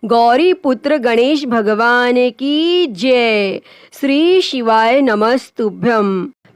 गौरी पुत्र गणेश भगवान की जय। श्री शिवाय नमस्तुभ्यम।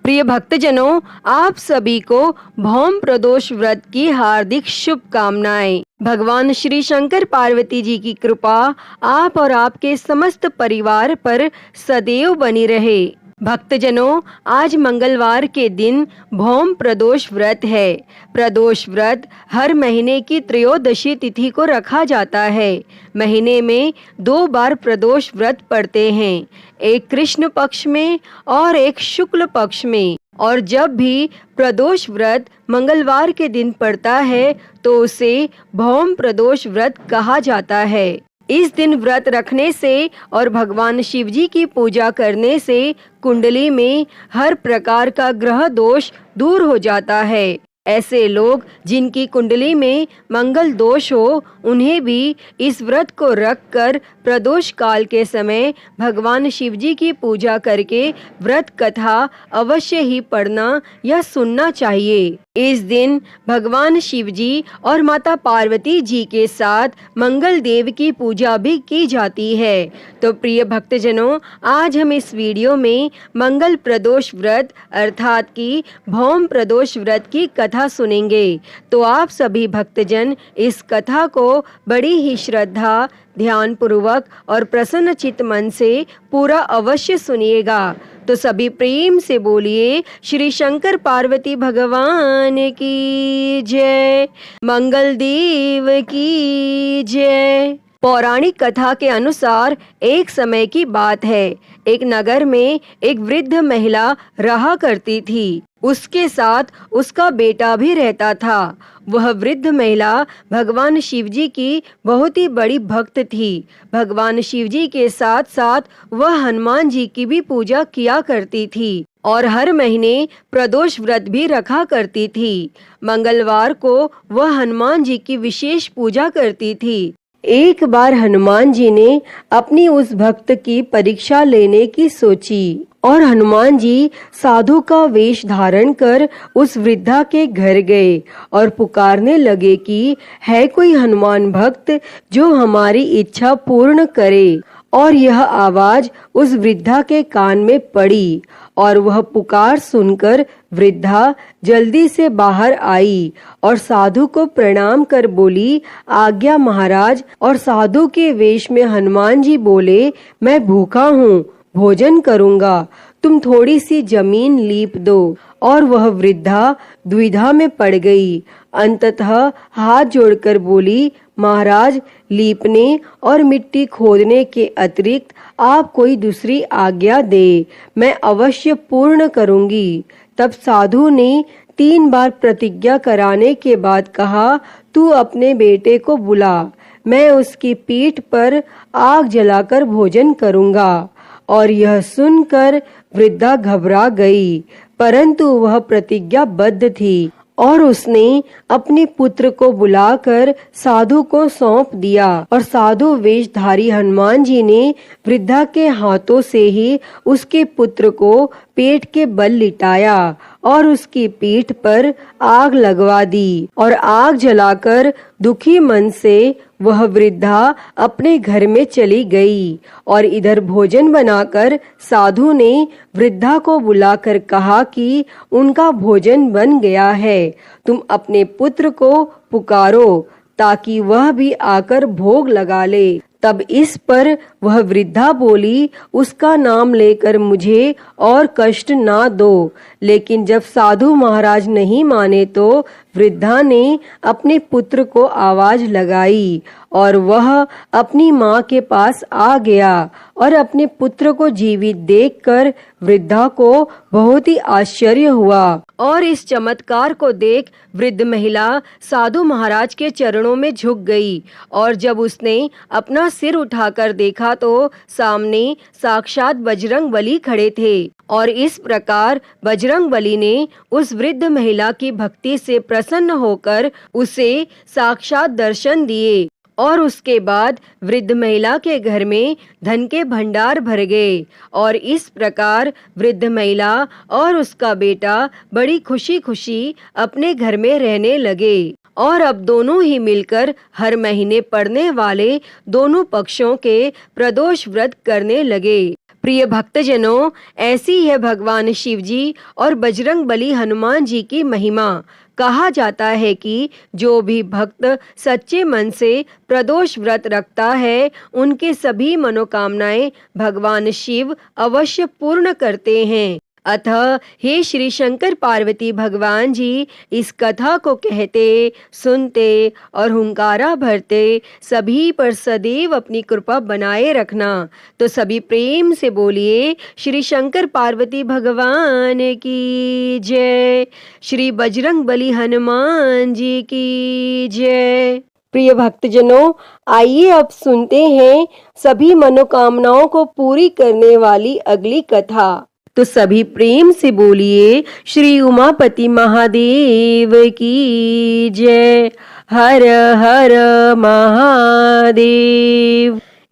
प्रिय भक्तजनों, आप सभी को भौम प्रदोष व्रत की हार्दिक शुभकामनाएं। भगवान श्री शंकर पार्वती जी की कृपा आप और आपके समस्त परिवार पर सदैव बनी रहे। भक्तजनों, आज मंगलवार के दिन भौम प्रदोष व्रत है। प्रदोष व्रत हर महीने की त्रयोदशी तिथि को रखा जाता है। महीने में 2 बार प्रदोष व्रत पड़ते हैं, एक कृष्ण पक्ष में और एक शुक्ल पक्ष में। और जब भी प्रदोष व्रत मंगलवार के दिन पड़ता है तो उसे भौम प्रदोष व्रत कहा जाता है। इस दिन व्रत रखने से और भगवान शिव जी की पूजा करने से कुंडली में हर प्रकार का ग्रह दोष दूर हो जाता है। ऐसे लोग जिनकी कुंडली में मंगल दोष हो, उन्हें भी इस व्रत को रखकर प्रदोष काल के समय भगवान शिव जी की पूजा करके व्रत कथा अवश्य ही पढ़ना या सुनना चाहिए। इस दिन भगवान शिव जी और माता पार्वती जी के साथ मंगल देव की पूजा भी की जाती है। तो प्रिय भक्तजनों, आज हम इस वीडियो में मंगल प्रदोष व्रत अर्थात की भौम प्रदोष व्रत की कथा सुनेंगे। तो आप सभी भक्तजन इस कथा को बड़ी ही श्रद्धा, ध्यान पूर्वक और प्रसन्न चित्त मन से पूरा अवश्य सुनिएगा। तो सभी प्रेम से बोलिए श्री शंकर पार्वती भगवान की जय, मंगल देव की जय। पौराणिक कथा के अनुसार एक समय की बात है, एक नगर में एक वृद्ध महिला रहा करती थी। उसके साथ उसका बेटा भी रहता था। वह वृद्ध महिला भगवान शिव जी की बहुत ही बड़ी भक्त थी। भगवान शिव जी के साथ साथ वह हनुमान जी की भी पूजा किया करती थी और हर महीने प्रदोष व्रत भी रखा करती थी। मंगलवार को वह हनुमान जी की विशेष पूजा करती थी। एक बार हनुमान जी ने अपनी उस भक्त की परीक्षा लेने की सोची और हनुमान जी साधु का वेश धारण कर उस वृद्धा के घर गए और पुकारने लगे कि है कोई हनुमान भक्त जो हमारी इच्छा पूर्ण करे। और यह आवाज उस वृद्धा के कान में पड़ी और वह पुकार सुनकर वृद्धा जल्दी से बाहर आई और साधु को प्रणाम कर बोली, आज्ञा महाराज। और साधु के वेश में हनुमान जी बोले, मैं भूखा हूँ, भोजन करूँगा, तुम थोड़ी सी जमीन लीप दो। और वह वृद्धा द्विधा में पड़ गई। अंततः हाथ जोड़कर बोली, महाराज, लीपने और मिट्टी खोदने के अतिरिक्त आप कोई दूसरी आज्ञा दे, मैं अवश्य पूर्ण करूंगी। तब साधु ने 3 बार प्रतिज्ञा कराने के बाद कहा, तू अपने बेटे को बुला, मैं उसकी पीठ पर आग जलाकर भोजन करूंगा। और यह सुनकर वृद्धा घबरा गई, परंतु वह प्रतिज्ञाबद्ध थी और उसने अपने पुत्र को बुलाकर साधु को सौंप दिया। और साधु वेशधारी हनुमान जी ने वृद्धा के हाथों से ही उसके पुत्र को पेट के बल लिटाया और उसकी पीठ पर आग लगवा दी। और आग जलाकर दुखी मन से वह वृद्धा अपने घर में चली गई। और इधर भोजन बनाकर साधु ने वृद्धा को बुलाकर कहा कि उनका भोजन बन गया है, तुम अपने पुत्र को पुकारो ताकि वह भी आकर भोग लगा ले। तब इस पर वह वृद्धा बोली, उसका नाम लेकर मुझे और कष्ट ना दो। लेकिन जब साधु महाराज नहीं माने तो वृद्धा ने अपने पुत्र को आवाज लगाई और वह अपनी माँ के पास आ गया। और अपने पुत्र को जीवित देखकर वृद्धा को बहुत ही आश्चर्य हुआ। और इस चमत्कार को देख वृद्ध महिला साधु महाराज के चरणों में झुक गई। और जब उसने अपना सिर उठाकर देखा तो सामने साक्षात बजरंगबली खड़े थे। और इस प्रकार बजरंगबली ने उस वृद्ध महिला की भक्ति से प्रसन्न होकर उसे साक्षात दर्शन दिए। और उसके बाद वृद्ध महिला के घर में धन के भंडार भर गए। और इस प्रकार वृद्ध महिला और उसका बेटा बड़ी खुशी खुशी अपने घर में रहने लगे। और अब दोनों ही मिलकर हर महीने पड़ने वाले दोनों पक्षों के प्रदोष व्रत करने लगे। प्रिय भक्तजनों, ऐसी है भगवान शिव जी और बजरंग बली हनुमान जी की महिमा। कहा जाता है कि जो भी भक्त सच्चे मन से प्रदोष व्रत रखता है, उनके सभी मनोकामनाएं भगवान शिव अवश्य पूर्ण करते हैं। अतः हे श्री शंकर पार्वती भगवान जी, इस कथा को कहते, सुनते और हुंकारा भरते सभी पर सदैव अपनी कृपा बनाए रखना। तो सभी प्रेम से बोलिए, श्री शंकर पार्वती भगवान की जय, श्री बजरंग बली हनुमान जी की जय। प्रिय भक्तजनों, आइए अब सुनते हैं सभी मनोकामनाओं को पूरी करने वाली अगली कथा। तो सभी प्रेम से बोलिए, श्री उमापति महादेव की जय। हर हर महादेव।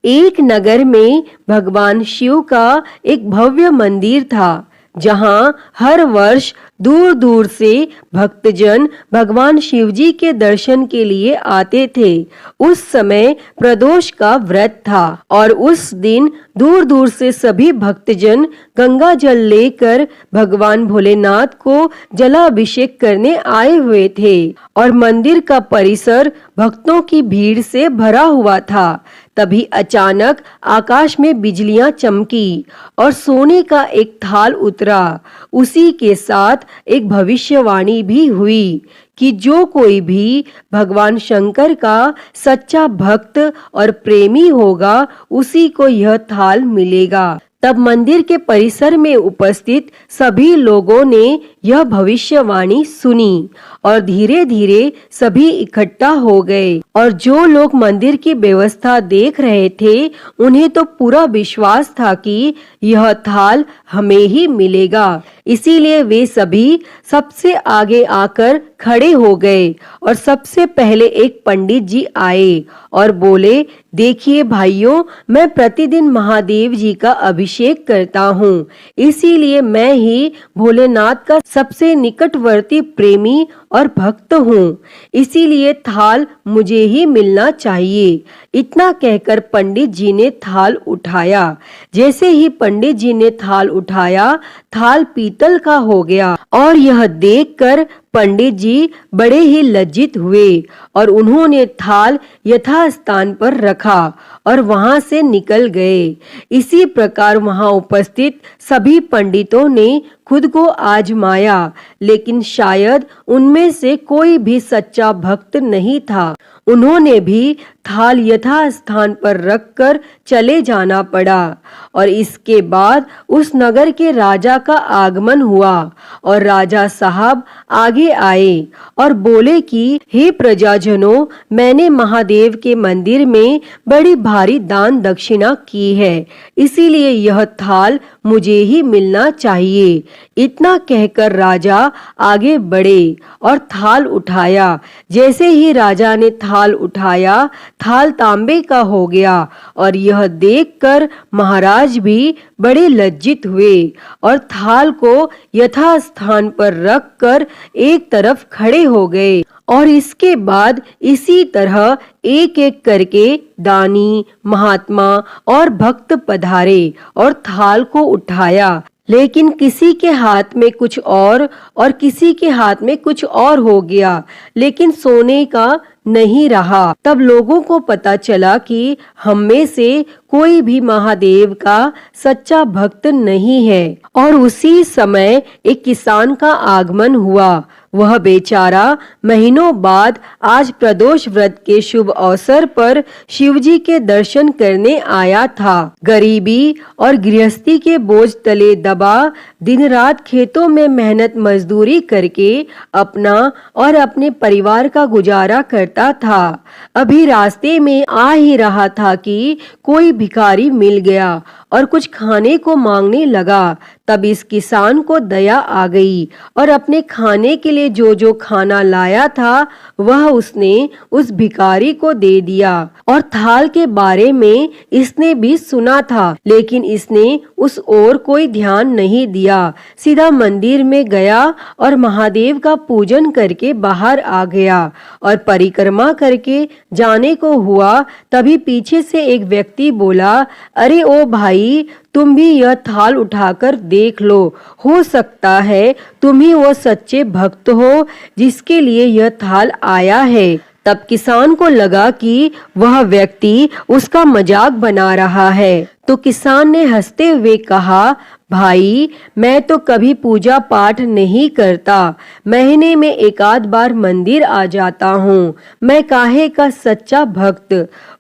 एक नगर में भगवान शिव का एक भव्य मंदिर था, जहाँ हर वर्ष दूर दूर से भक्तजन भगवान शिव जी के दर्शन के लिए आते थे। उस समय प्रदोष का व्रत था और उस दिन दूर दूर से सभी भक्तजन गंगा जल लेकर भगवान भोलेनाथ को जलाभिषेक करने आए हुए थे और मंदिर का परिसर भक्तों की भीड़ से भरा हुआ था। तभी अचानक आकाश में बिजलियां चमकी और सोने का एक थाल उतरा। उसी के साथ एक भविष्यवाणी भी हुई कि जो कोई भी भगवान शंकर का सच्चा भक्त और प्रेमी होगा, उसी को यह थाल मिलेगा। तब मंदिर के परिसर में उपस्थित सभी लोगों ने यह भविष्यवाणी सुनी और धीरे धीरे सभी इकट्ठा हो गए। और जो लोग मंदिर की व्यवस्था देख रहे थे, उन्हें तो पूरा विश्वास था कि यह थाल हमें ही मिलेगा। इसीलिए वे सभी सबसे आगे आकर खड़े हो गए और सबसे पहले एक पंडित जी आए और बोले, देखिए भाइयों, मैं प्रतिदिन महादेव जी का अभिषेक करता हूँ, इसीलिए मैं ही भोलेनाथ का सबसे निकटवर्ती प्रेमी और भक्त हूँ, इसीलिए थाल मुझे ही मिलना चाहिए। इतना कहकर पंडित जी ने थाल उठाया। जैसे ही पंडित जी ने थाल उठाया, थाल पीतल का हो गया और यह देखकर पंडित जी बड़े ही लज्जित हुए और उन्होंने थाल यथास्थान पर रखा और वहां से निकल गए। इसी प्रकार वहां उपस्थित सभी पंडितों ने खुद को आजमाया, लेकिन शायद उनमें से कोई भी सच्चा भक्त नहीं था। उन्होंने भी थाल यथास्थान पर रखकर चले जाना पड़ा। और इसके बाद उस नगर के राजा का आगमन हुआ और राजा साहब आगे आए और बोले कि हे प्रजाजनों, मैंने महादेव के मंदिर में बड़ी भारी दान दक्षिणा की है, इसीलिए यह थाल मुझे ही मिलना चाहिए। इतना कहकर राजा आगे बढ़े और थाल उठाया। जैसे ही राजा ने थाल उठाया, थाल तांबे का हो गया और यह देखकर महाराज भी बड़े लज्जित हुए और थाल को यथास्थान पर रखकर एक तरफ खड़े हो गए। और इसके बाद इसी तरह एक एक करके दानी, महात्मा और भक्त पधारे और थाल को उठाया, लेकिन किसी के हाथ में कुछ और किसी के हाथ में कुछ और हो गया, लेकिन सोने का नहीं रहा। तब लोगों को पता चला कि हम में से कोई भी महादेव का सच्चा भक्त नहीं है। और उसी समय एक किसान का आगमन हुआ। वह बेचारा महीनों बाद आज प्रदोष व्रत के शुभ अवसर पर शिवजी के दर्शन करने आया था। गरीबी और गृहस्थी के बोझ तले दबा दिन रात खेतों में मेहनत मजदूरी करके अपना और अपने परिवार का गुजारा करता था। अभी रास्ते में आ ही रहा था कि कोई भिखारी मिल गया और कुछ खाने को मांगने लगा। तब इस किसान को दया आ गई और अपने खाने के लिए जो जो खाना लाया था वह उसने उस भिखारी को दे दिया। और थाल के बारे में इसने भी सुना था, लेकिन इसने उस ओर कोई ध्यान नहीं दिया। सीधा मंदिर में गया और महादेव का पूजन करके बाहर आ गया और परिक्रमा करके जाने को हुआ। तभी पीछे से एक व्यक्ति बोला, अरे ओ भाई, तुम भी यह थाल उठाकर देख लो, हो सकता है तुम ही वो सच्चे भक्त हो जिसके लिए यह थाल आया है। तब किसान को लगा कि वह व्यक्ति उसका मजाक बना रहा है, तो किसान ने हंसते हुए कहा, भाई, मैं तो कभी पूजा पाठ नहीं करता, महीने में एक आध बार मंदिर आ जाता हूँ, मैं काहे का सच्चा भक्त।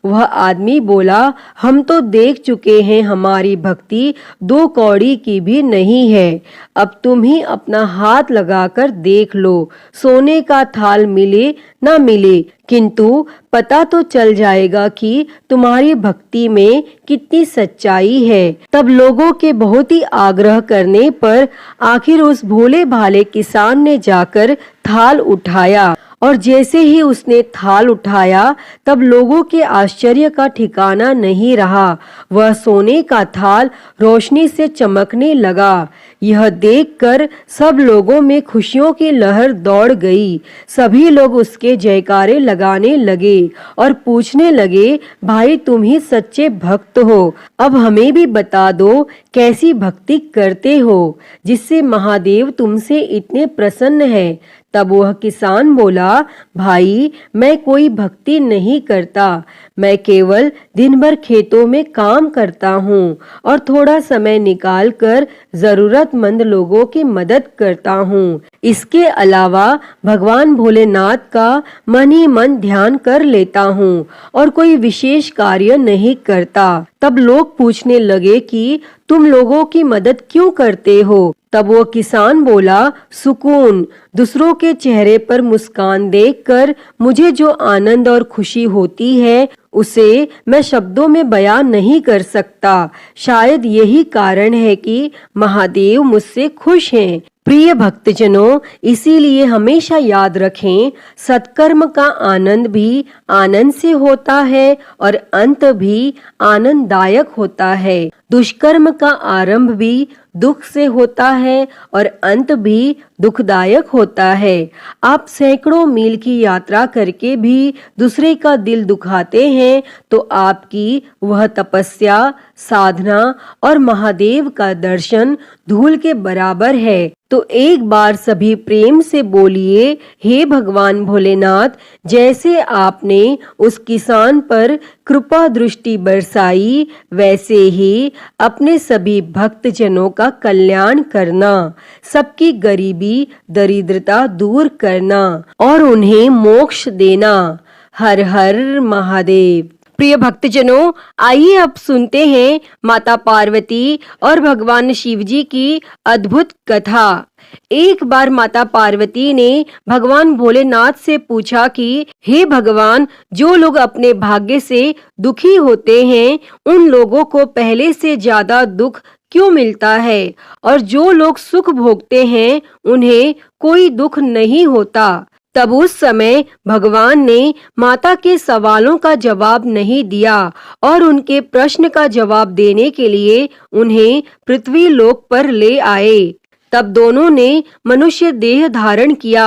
वह आदमी बोला, हम तो देख चुके हैं, हमारी भक्ति 2 कौड़ी की भी नहीं है। अब तुम ही अपना हाथ लगाकर देख लो, सोने का थाल मिले ना मिले, किंतु पता तो चल जाएगा कि तुम्हारी भक्ति में कितनी सच्चाई है। तब लोगों के बहुत ही आग्रह करने पर आखिर उस भोले भाले किसान ने जाकर थाल उठाया और जैसे ही उसने थाल उठाया तब लोगों के आश्चर्य का ठिकाना नहीं रहा। वह सोने का थाल रोशनी से चमकने लगा। यह देखकर सब लोगों में खुशियों की लहर दौड़ गई। सभी लोग उसके जयकारे लगाने लगे और पूछने लगे, भाई तुम ही सच्चे भक्त हो, अब हमें भी बता दो कैसी भक्ति करते हो जिससे महादेव तुमसे इतने प्रसन्न है। तब वह किसान बोला, भाई, मैं कोई भक्ति नहीं करता, मैं केवल दिन भर खेतों में काम करता हूँ और थोड़ा समय निकालकर जरूरतमंद लोगों की मदद करता हूँ। इसके अलावा भगवान भोलेनाथ का मन ही मन ध्यान कर लेता हूँ और कोई विशेष कार्य नहीं करता। तब लोग पूछने लगे कि तुम लोगों की मदद क्यों करते हो? तब वो किसान बोला, सुकून, दूसरों के चेहरे पर मुस्कान देखकर मुझे जो आनंद और खुशी होती है उसे मैं शब्दों में बयां नहीं कर सकता। शायद यही कारण है कि महादेव मुझसे खुश हैं। प्रिय भक्तजनों, इसीलिए हमेशा याद रखें, सत्कर्म का आनंद भी आनंद से होता है और अंत भी आनंददायक होता है। दुष्कर्म का आरंभ भी दुख से होता है और अंत भी दुखदायक होता है। आप सैकड़ों मील की यात्रा करके भी दूसरे का दिल दुखाते हैं तो आपकी वह तपस्या, साधना और महादेव का दर्शन धूल के बराबर है। तो एक बार सभी प्रेम से बोलिए, हे भगवान भोलेनाथ, जैसे आपने उस किसान पर कृपा दृष्टि बरसाई वैसे ही अपने सभी भक्तजनों का कल्याण करना, सबकी गरीबी दरिद्रता दूर करना और उन्हें मोक्ष देना। हर हर महादेव। प्रिय भक्तजनों, आइए अब सुनते हैं माता पार्वती और भगवान शिव जी की अद्भुत कथा। एक बार माता पार्वती ने भगवान भोलेनाथ से पूछा कि हे भगवान, जो लोग अपने भाग्य से दुखी होते हैं उन लोगों को पहले से ज्यादा दुख क्यों मिलता है, और जो लोग सुख भोगते हैं उन्हें कोई दुख नहीं होता। तब उस समय भगवान ने माता के सवालों का जवाब नहीं दिया और उनके प्रश्न का जवाब देने के लिए उन्हें पृथ्वी लोक पर ले आए। तब दोनों ने मनुष्य देह धारण किया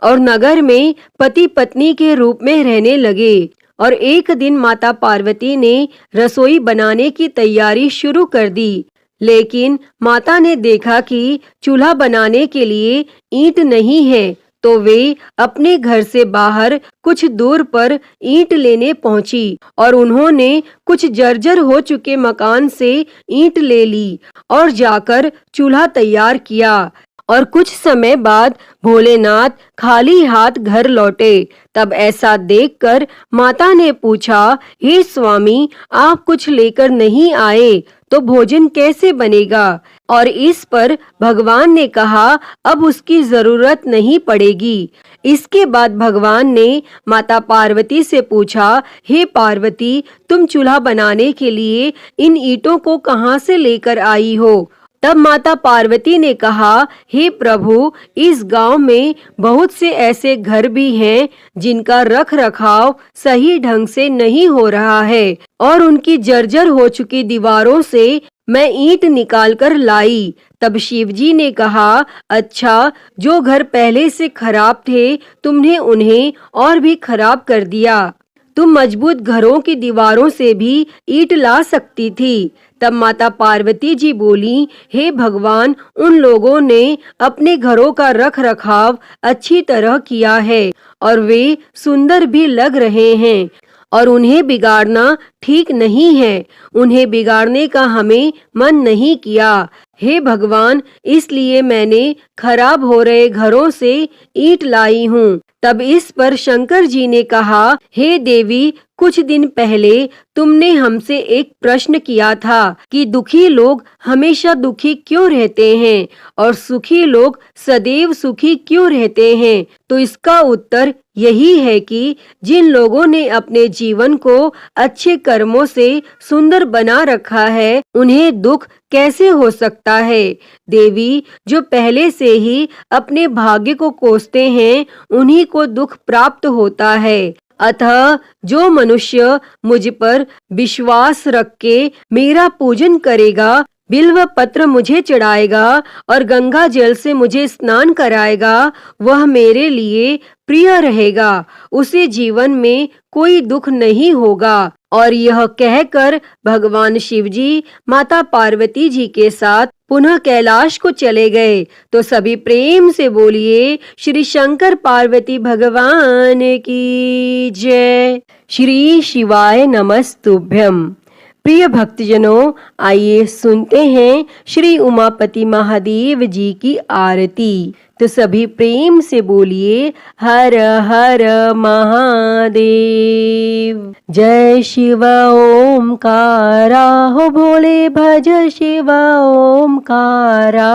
और नगर में पति पत्नी के रूप में रहने लगे। और एक दिन माता पार्वती ने रसोई बनाने की तैयारी शुरू कर दी, लेकिन माता ने देखा कि चूल्हा बनाने के लिए ईंट नहीं है, तो वे अपने घर से बाहर कुछ दूर पर ईंट लेने पहुंची और उन्होंने कुछ जर्जर हो चुके मकान से ईंट ले ली और जाकर चूल्हा तैयार किया। और कुछ समय बाद भोलेनाथ खाली हाथ घर लौटे। तब ऐसा देखकर माता ने पूछा, हे स्वामी, आप कुछ लेकर नहीं आए तो भोजन कैसे बनेगा? और इस पर भगवान ने कहा, अब उसकी जरूरत नहीं पड़ेगी। इसके बाद भगवान ने माता पार्वती से पूछा, हे पार्वती, तुम चूल्हा बनाने के लिए इन ईंटों को कहाँ से लेकर आई हो? तब माता पार्वती ने कहा, हे प्रभु, इस गांव में बहुत से ऐसे घर भी हैं जिनका रख रखाव सही ढंग से नहीं हो रहा है और उनकी जर्जर हो चुकी दीवारों से मैं ईंट निकाल कर लाई। तब शिवजी ने कहा, अच्छा, जो घर पहले से खराब थे तुमने उन्हें और भी खराब कर दिया। तुम मजबूत घरों की दीवारों से भी ईंट ला सकती थी। तब माता पार्वती जी बोली, हे भगवान, उन लोगों ने अपने घरों का रख रखाव अच्छी तरह किया है और वे सुंदर भी लग रहे हैं और उन्हें बिगाड़ना ठीक नहीं है। उन्हें बिगाड़ने का हमें मन नहीं किया। हे भगवान, इसलिए मैंने खराब हो रहे घरों से ईंट लाई हूँ। तब इस पर शंकर जी ने कहा, हे देवी, कुछ दिन पहले तुमने हमसे एक प्रश्न किया था कि दुखी लोग हमेशा दुखी क्यों रहते हैं और सुखी लोग सदैव सुखी क्यों रहते हैं। तो इसका उत्तर यही है कि जिन लोगों ने अपने जीवन को अच्छे कर्मों से सुंदर बना रखा है उन्हें दुख कैसे हो सकता है। देवी, जो पहले से ही अपने भाग्य को कोसते हैं उन्हीं को दुख प्राप्त होता है। अतः जो मनुष्य मुझ पर विश्वास रख के मेरा पूजन करेगा, बिल्व पत्र मुझे चढ़ाएगा और गंगा जल से मुझे स्नान कराएगा, वह मेरे लिए प्रिय रहेगा। उसे जीवन में कोई दुख नहीं होगा। और यह कहकर भगवान शिवजी माता पार्वती जी के साथ पुनः कैलाश को चले गए। तो सभी प्रेम से बोलिए, श्री शंकर पार्वती भगवान की जय। श्री शिवाय नमस्तुभ्यम। प्रिय भक्तजनों, आइए सुनते हैं श्री उमापति महादेव जी की आरती। तो सभी प्रेम से बोलिए, हर हर महादेव। जय शिव ओमकारा, हो भोले भज शिव ओमकारा।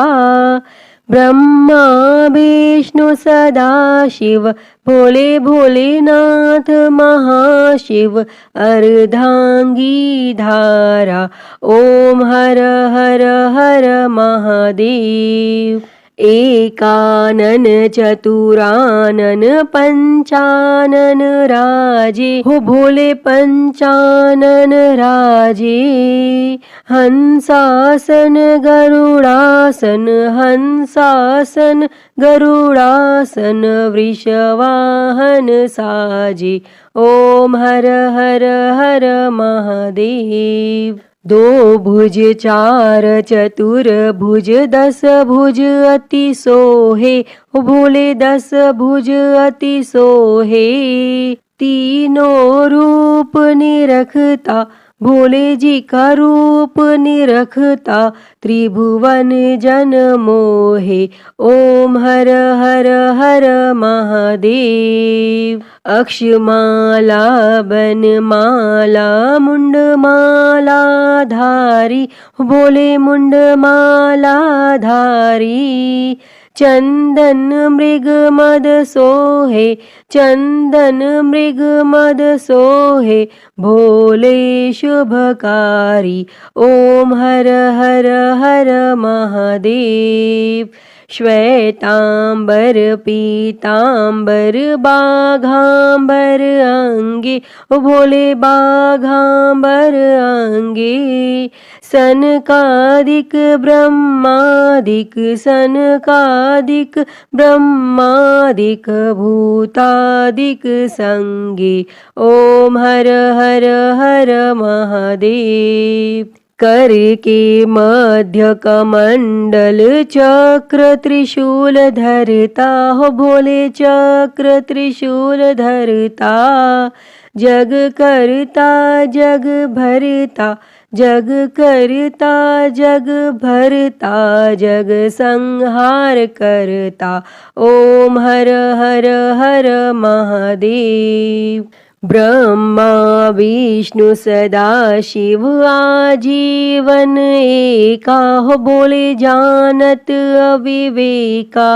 ब्रह्मा विष्णु सदा शिव, भोले भोलेनाथ महाशिव। अर्धांगी धारा, ओम हर हर हर महादेव। एकानन चतुरानन पंचानन राजे, हो भोले पंचानन राजे। हंसासन गरुड़ासन, हंसासन गरुड़ासन। वृषवाहन साजे, ओम हर हर हर महादेव। दो भुज चार चतुर भुज, दस भुज अति सोहे, हो भोले दस भुज अति सोहे। तीनों रूप निरखता, भोले जी का रूप निरखता। त्रिभुवन जन मोहे, ओम हर हर हर महादेव। अक्षमाला बनमाला मुंडमाला धारी, भोले मुंडमाला धारी। चंदन मृग मद सोहे, चंदन मृग मद सोहे। भोले शुभकारी, ओम हर हर हर महादेव। श्वेतांबर पीतांबर बाघांबर अंगे, ओ भोले बाघांबर अंगे। सनकादिक ब्रह्मादिक, सनकादिक ब्रह्मादिक। भूतादिक संगे, ओम हर हर हर महादेव। कर के मध्य कमंडल चक्र त्रिशूल धरता, हो भोले चक्र त्रिशूल धरता। जग करता जग भरता, जग करता जग भरता। जग संहार करता, ओम हर हर हर महादेव। ब्रह्मा विष्णु सदा शिव आजीवन एका, हो बोले जानत अविवेका।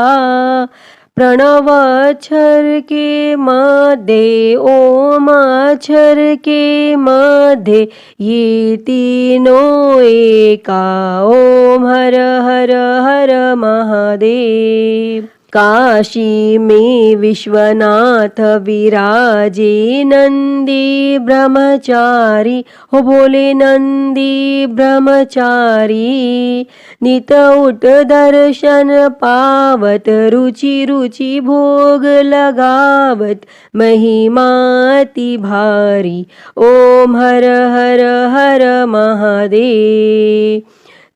प्रणव अक्षर के मध्य ओम अक्षर के मध्य ये तीनों एका ओम हर हर हर महादेव। काशी में विश्वनाथ विराजे नंदी ब्रह्मचारी हो बोले नंदी ब्रह्मचारी। नित उठ दर्शन पावत रुचि रुचि भोग लगावत महिमाति भारी ओम हर हर हर महादेव।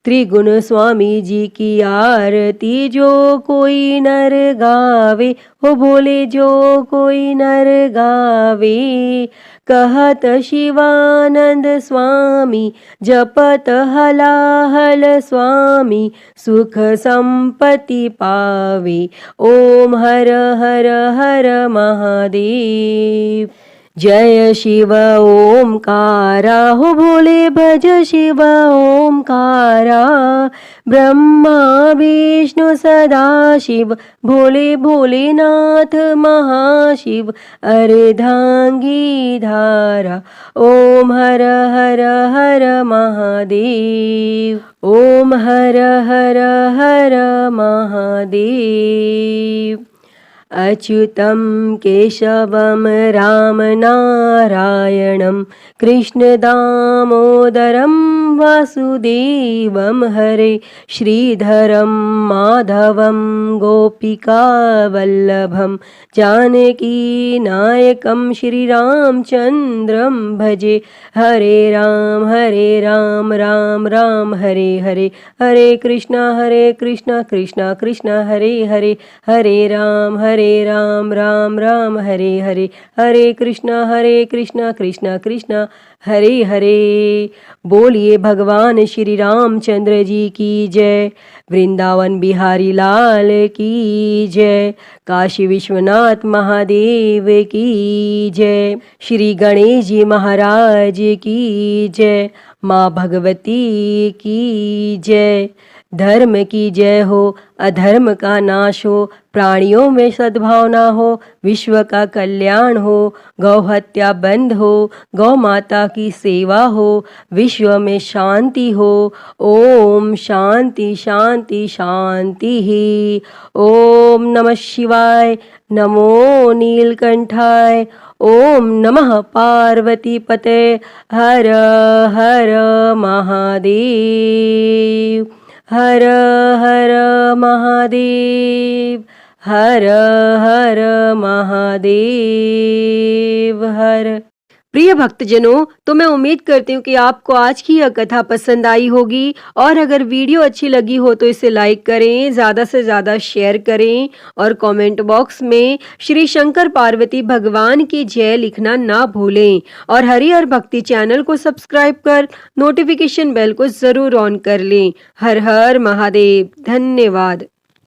त्रिगुण स्वामी जी की आरती जो कोई नर गावे हो बोले जो कोई नर गावे। कहत शिवानंद स्वामी जपत हलाहल स्वामी सुख संपत्ति पावे ओम हर हर हर महादेव। जय शिव ओमकारा हो भोले भज शिव ओमकारा। ब्रह्मा विष्णु सदा शिव भोले भोलेनाथ महाशिव अर्धांगी धारा ओम हर हर हर महादेव। ओम हर हर हर महादेव। अच्युतं केशवं रामनारायणं कृष्णदामोदरं वासुदेवं हरे श्रीधरं माधवं गोपिकावल्लभं जानकीनायकं श्रीरामचन्द्रं भजे। हरे राम राम राम हरे हरे। हरे कृष्णा कृष्णा कृष्णा हरे हरे। हरे राम राम राम हरे हरे। हरे कृष्णा कृष्णा कृष्णा हरे हरे। बोलिए भगवान श्री रामचंद्र जी की जय। वृंदावन बिहारी लाल की जय। काशी विश्वनाथ महादेव की जय। श्री गणेश जी महाराज की जय। माँ भगवती की जय। धर्म की जय हो, अधर्म का नाश हो, प्राणियों में सद्भावना हो, विश्व का कल्याण हो, गौ हत्या बंद हो, गौ माता की सेवा हो, विश्व में शांति हो। ओम शांति शांति शांति ही। ओम नमः शिवाय। नमो नीलकंठाय। ओम नमः पार्वती पते। हर हर महादेव। हर हर महादेव। हर हर महादेव। हर। प्रिय भक्तजनों, तो मैं उम्मीद करती हूँ कि आपको आज की यह कथा पसंद आई होगी और अगर वीडियो अच्छी लगी हो तो इसे लाइक करें, ज़्यादा से ज़्यादा शेयर करें और कमेंट बॉक्स में श्री शंकर पार्वती भगवान की जय लिखना ना भूलें और हरिहर भक्ति चैनल को सब्सक्राइब कर नोटिफिकेशन बेल को ज़रूर ऑन कर लें। हर हर महादेव। धन्यवाद।